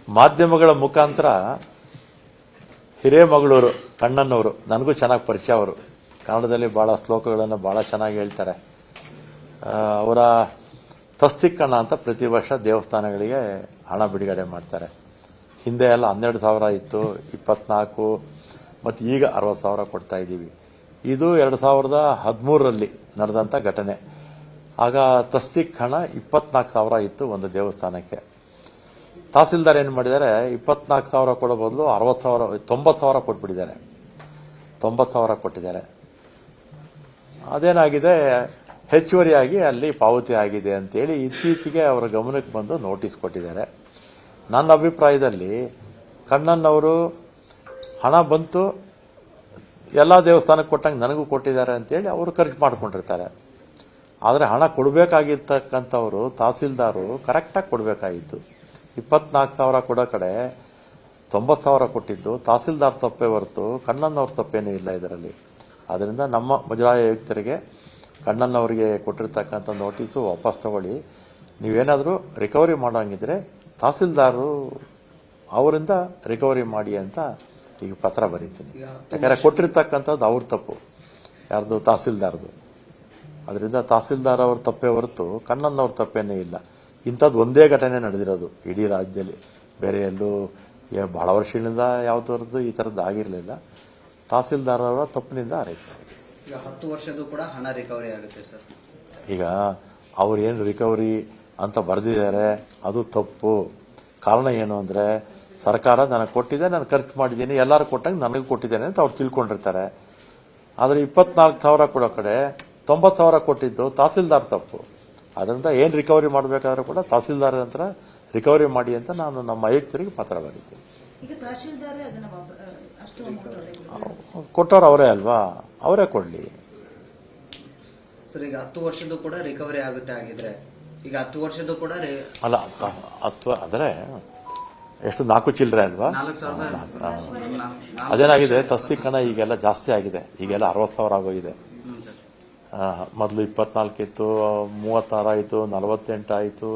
ಮಾಧ್ಯಮಗಳ ಮುಖಾಂತರ ಹಿರೇಮಗಳೂರು ಕಣ್ಣನ್ನವರು ನನಗೂ ಚೆನ್ನಾಗಿ ಪರಿಚಯ. ಅವರು ಕನ್ನಡದಲ್ಲಿ ಭಾಳ ಶ್ಲೋಕಗಳನ್ನು ಭಾಳ ಚೆನ್ನಾಗಿ ಹೇಳ್ತಾರೆ. ಅವರ ತಸ್ತಿಕ್ಕಣ್ಣ ಅಂತ ಪ್ರತಿ ವರ್ಷ ದೇವಸ್ಥಾನಗಳಿಗೆ ಹಣ ಬಿಡುಗಡೆ ಮಾಡ್ತಾರೆ. ಹಿಂದೆ ಎಲ್ಲ 12,000 ಇತ್ತು, 24 ಮತ್ತು ಈಗ 60,000 ಕೊಡ್ತಾ ಇದ್ದೀವಿ. ಇದು 2013ರಲ್ಲಿ ನಡೆದಂಥ ಘಟನೆ. ಆಗ ತಸ್ತಿಕ್ ಹಣ 24,000 ಇತ್ತು ಒಂದು ದೇವಸ್ಥಾನಕ್ಕೆ. ತಹಸೀಲ್ದಾರ್ ಏನು ಮಾಡಿದ್ದಾರೆ, 24,000 ಕೊಡೋ ಬದಲು 90,000 ಕೊಟ್ಬಿಟ್ಟಿದ್ದಾರೆ. 90,000 ಕೊಟ್ಟಿದ್ದಾರೆ. ಅದೇನಾಗಿದೆ, ಹೆಚ್ಚುವರಿಯಾಗಿ ಅಲ್ಲಿ ಪಾವತಿ ಆಗಿದೆ ಅಂತೇಳಿ ಇತ್ತೀಚೆಗೆ ಅವರ ಗಮನಕ್ಕೆ ಬಂದು ನೋಟಿಸ್ ಕೊಟ್ಟಿದ್ದಾರೆ. ನನ್ನ ಅಭಿಪ್ರಾಯದಲ್ಲಿ ಕಣ್ಣನ್ನವರು ಹಣ ಬಂತು, ಎಲ್ಲ ದೇವಸ್ಥಾನಕ್ಕೆ ಕೊಟ್ಟಂಗೆ ನನಗೂ ಕೊಟ್ಟಿದ್ದಾರೆ ಅಂತೇಳಿ ಅವರು ಖರ್ಚು ಮಾಡ್ಕೊಂಡಿರ್ತಾರೆ. ಆದರೆ ಹಣ ಕೊಡಬೇಕಾಗಿರ್ತಕ್ಕಂಥವರು ತಹಸೀಲ್ದಾರು ಕರೆಕ್ಟಾಗಿ ಕೊಡಬೇಕಾಗಿತ್ತು. 24,000 ಕೊಡೋ ಕಡೆ 90,000 ಕೊಟ್ಟಿದ್ದು ತಹಸೀಲ್ದಾರ್ ತಪ್ಪೇ ಹೊರತು ಕಣ್ಣನ್ನವ್ರ ತಪ್ಪೇನೂ ಇಲ್ಲ ಇದರಲ್ಲಿ. ಆದ್ದರಿಂದ ನಮ್ಮ ಮುಜರಾಯಿ ಆಯುಕ್ತರಿಗೆ ಕಣ್ಣನ್ನವರಿಗೆ ಕೊಟ್ಟಿರ್ತಕ್ಕಂಥ ನೋಟಿಸು ವಾಪಸ್ ತಗೊಳ್ಳಿ. ನೀವೇನಾದರೂ ರಿಕವರಿ ಮಾಡೋಂಗಿದ್ರೆ ತಹಸೀಲ್ದಾರು ಅವರಿಂದ ರಿಕವರಿ ಮಾಡಿ ಅಂತ ಈಗ ಪತ್ರ ಬರೀತೀನಿ. ಯಾಕಂದರೆ ಕೊಟ್ಟಿರ್ತಕ್ಕಂಥದ್ದು ಅವ್ರ ತಪ್ಪು, ಯಾರ್ದು ತಹಸೀಲ್ದಾರ್ದು. ಅದರಿಂದ ತಹಸೀಲ್ದಾರ್ ಅವ್ರ ತಪ್ಪೇ ಹೊರತು ಕಣ್ಣನ್ನವ್ರ ತಪ್ಪೇನೇ ಇಲ್ಲ. ಇಂಥದ್ದು ಒಂದೇ ಘಟನೆ ನಡೆದಿರೋದು ಇಡೀ ರಾಜ್ಯದಲ್ಲಿ. ಬೇರೆ ಎಲ್ಲೂ ಭಾಳ ವರ್ಷಗಳಿಂದ ಯಾವುದರದ್ದು ಈ ಥರದ್ದು ಆಗಿರಲಿಲ್ಲ. ತಹಸೀಲ್ದಾರ್ ಅವರ ತಪ್ಪಿನಿಂದ ಆರೈಕೆ. ಈಗ 10 ವರ್ಷದ್ದು ಕೂಡ ಹಣ ರಿಕವರಿ ಆಗುತ್ತೆ ಸರ್. ಈಗ ಅವ್ರು ಏನು ರಿಕವರಿ ಅಂತ ಬರೆದಿದ್ದಾರೆ ಅದು ತಪ್ಪು. ಕಾರಣ ಏನು ಅಂದರೆ, ಸರ್ಕಾರ ನನಗೆ ಕೊಟ್ಟಿದೆ, ನಾನು ಖರ್ಚು ಮಾಡಿದ್ದೀನಿ, ಎಲ್ಲರೂ ಕೊಟ್ಟಂಗೆ ನನಗೆ ಕೊಟ್ಟಿದ್ದೇನೆ ಅಂತ ಅವ್ರು ತಿಳ್ಕೊಂಡಿರ್ತಾರೆ. ಆದರೆ 24,000 ಕೊಡೋ ಕಡೆ 90,000 ಕೊಟ್ಟಿದ್ದು ತಹಸೀಲ್ದಾರ್ ತಪ್ಪು. ಅದರಿಂದ ಏನು ರಿಕವರಿ ಮಾಡಬೇಕಾದ್ರೂ ಕೂಡ ತಹಸೀಲ್ದಾರ್ ನಂತರ ರಿಕವರಿ ಮಾಡಿ ಅಂತ ನಾನು ನಮ್ಮ ಆಯುಕ್ತರಿಗೆ ಪತ್ರ ಬರೀತೀನಿ. ಕೊಟ್ಟವ್ರು ಅವರೇ ಅಲ್ವಾ, ಅವರೇ ಕೊಡ್ಲಿ ಸರ್. ಈಗ 10 ವರ್ಷದ್ದು ಕೂಡ ರಿಕವರಿ ಆಗುತ್ತೆ ಆಗಿದ್ರೆ, ಈಗ 10 ವರ್ಷದ್ದು ಕೂಡ ಅಲ್ಲ, 10 ಆದರೆ ಎಷ್ಟು 4 ಚಿಲ್ಲರೆ ಅಲ್ವಾ. ಅದೇನಾಗಿದೆ, ತಸ್ತಿಕ್ ಹಣ ಈಗೆಲ್ಲ ಜಾಸ್ತಿ ಆಗಿದೆ. ಈಗೆಲ್ಲ 60,000 ಆಗೋಗಿದೆ. ಮೊದಲು 24 ಇತ್ತು, 36 ಆಯಿತು, 48 ಆಯಿತು,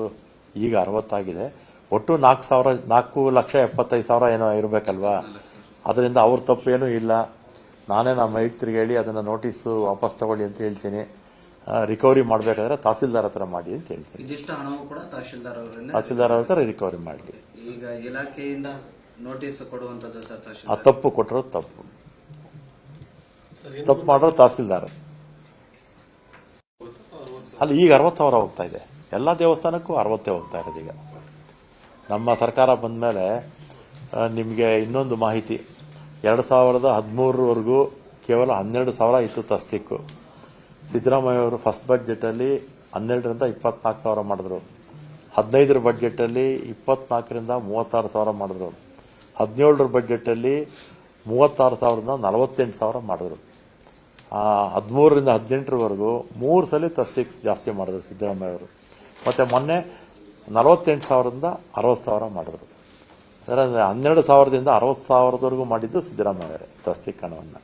ಈಗ 60 ಆಗಿದೆ. ಒಟ್ಟು 4,75,000 ಏನೋ ಇರಬೇಕಲ್ವಾ. ಅದರಿಂದ ಅವ್ರ ತಪ್ಪೇನೂ ಇಲ್ಲ. ನಾನೇ ನಮ್ಮ ಆಯುಕ್ತರಿಗೆ ಹೇಳಿ ಅದನ್ನು ನೋಟಿಸು ವಾಪಸ್ ತಗೊಳ್ಳಿ ಅಂತ ಹೇಳ್ತೀನಿ. ರಿಕವರಿ ಮಾಡಬೇಕಾದ್ರೆ ತಹಸೀಲ್ದಾರ್ ಹತ್ರ ಮಾಡಿ ಅಂತ ಹೇಳ್ತೀನಿ. ಇದಿಷ್ಟು ಹಣವು ಕೂಡ ತಹಸೀಲ್ದಾರ್ ಅವ್ರ ಹತ್ರ ರಿಕವರಿ ಮಾಡಲಿ. ಈಗ ಇಲಾಖೆಯಿಂದ ನೋಟಿಸ್ ಕೊಡುವಂಥದ್ದು ಸರ್, ಆ ತಪ್ಪು ಕೊಟ್ಟಿರೋದು ತಪ್ಪು. ತಪ್ಪು ಮಾಡೋದು ತಹಸೀಲ್ದಾರ್. ಅಲ್ಲಿ ಈಗ 60,000 ಹೋಗ್ತಾ ಇದೆ. ಎಲ್ಲ ದೇವಸ್ಥಾನಕ್ಕೂ 60 ಹೋಗ್ತಾ ಇರೋದು. ಈಗ ನಮ್ಮ ಸರ್ಕಾರ ಬಂದ ಮೇಲೆ ನಿಮಗೆ ಇನ್ನೊಂದು ಮಾಹಿತಿ, 2013ವರೆಗೂ ಕೇವಲ 12,000 ಇತ್ತು ತಸ್ತಿಕ್ಕು. ಸಿದ್ದರಾಮಯ್ಯ ಅವರು ಫಸ್ಟ್ ಬಡ್ಜೆಟಲ್ಲಿ 12ರಿಂದ 24,000 ಮಾಡಿದ್ರು. 15ರ ಬಡ್ಜೆಟಲ್ಲಿ 24ರಿಂದ 36,000 ಮಾಡಿದ್ರು. 17ರ ಬಡ್ಜೆಟಲ್ಲಿ 36,000ರಿಂದ 48,000 ಮಾಡಿದ್ರು. 13ರಿಂದ 18ರವರೆಗೂ 3 ಸಲ ತಸ್ತಿಕ್ ಜಾಸ್ತಿ ಮಾಡಿದ್ರು ಸಿದ್ದರಾಮಯ್ಯ ಅವರು. ಮತ್ತು ಮೊನ್ನೆ 48,000ರಿಂದ 60,000 ಮಾಡಿದ್ರು. ಅದರ 12,000ದಿಂದ 60,000ವರೆಗೂ ಮಾಡಿದ್ದು ಸಿದ್ದರಾಮಯ್ಯ ಅವರೇ ತಸ್ತಿಕ್ ಹಣವನ್ನು.